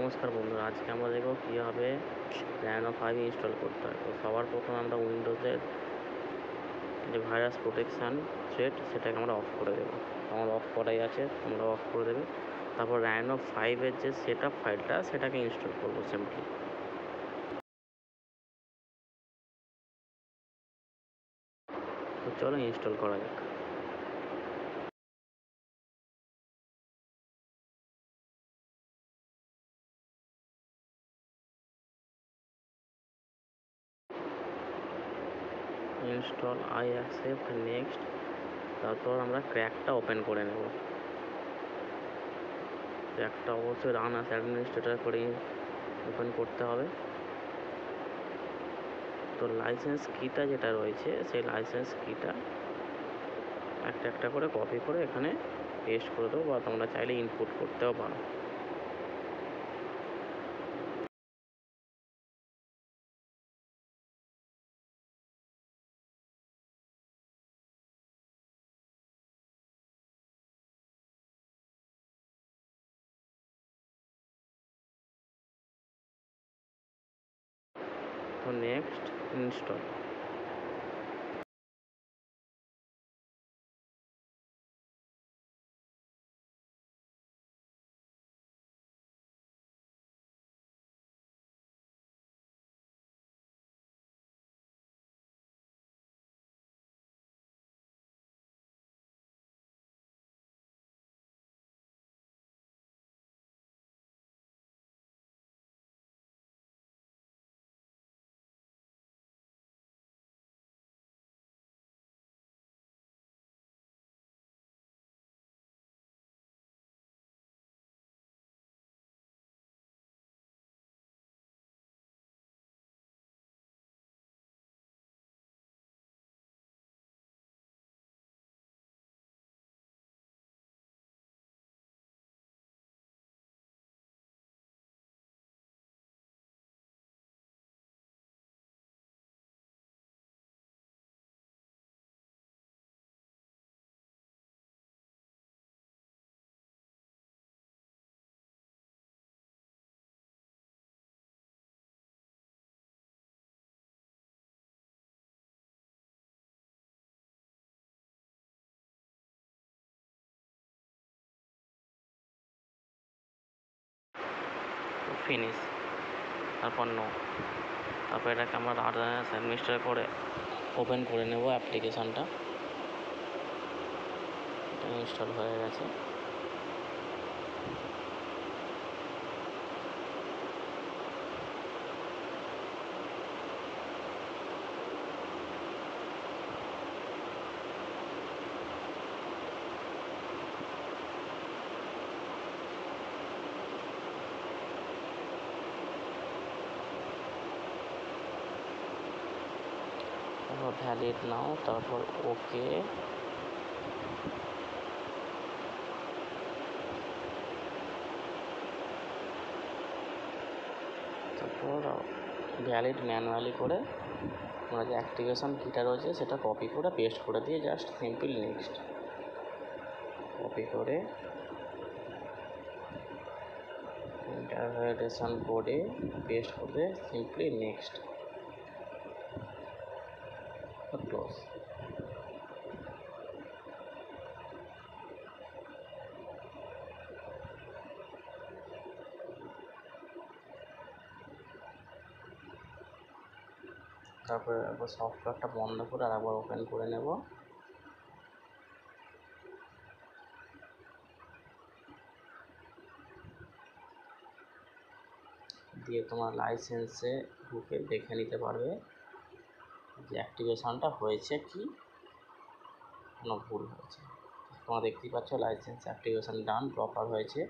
নমস্কার বন্ধুরা, আজকে আমরা দেখব কীভাবে ন্যানো 5 ইনস্টল করতে হয়। তো সবার প্রথমে আমরা উইন্ডোজের যে ভাইরাস প্রোটেকশান থ্রেড সেটাকে আমরা অফ করে দেবো। আমার অফ করাই আছে, তোমরা অফ করে দেবে। তারপর ন্যানো 5-এর যে সেট আপ ফাইলটা সেটাকে ইনস্টল করবো সিম্পলি। তো চলো ইনস্টল করা যাক। Install, I accept, next. তারপর আমরা ক্র্যাকটা ওপেন করে নেব। ক্র্যাকটা অবশ্যই রান অ্যাজ অ্যাডমিনিস্ট্রেটর করে ওপেন করতে হবে। তো লাইসেন্স কিটা যেটা রয়েছে সেই লাইসেন্স কিটা একটা একটা করে কপি করে এখানে পেস্ট করে দেবো, বা তোমরা চাইলে ইনপুট করতেও পারো। তো নেক্সট, ইনস্টল। ফিনিশ। তারপর নো। তারপর এটাকে আমরা অ্যাডমিনিস্ট্রেটর করে ওপেন করে নেব অ্যাপ্লিকেশানটা। এটা ইনস্টল হয়ে গেছে। তারপর ভ্যালিড নাও, তারপর ওকে। তারপর ভ্যালিড ম্যানুয়ালি করে আমরা যে অ্যাক্টিভেশন কিটা রয়েছে সেটা কপি করে পেস্ট করে দিয়ে জাস্ট সিম্পল নেক্সট। কপি করে ইন্টারভ্যালিডেশন কোডে পেস্ট করে সিম্পলি নেক্সট, ক্লোজ। তারপরে একবার সফটওয়্যারটা বন্ধ করে আর একবার ওপেন করে নেব। দিয়ে তোমার লাইসেন্সে ঢুকে দেখে নিতে পারবে যে অ্যাক্টিভেশনটা হয়েছে কি কোনো ভুল হয়েছে। তোমরা দেখতেই পাচ্ছ লাইসেন্স অ্যাক্টিভেশন ডান প্রপার হয়েছে।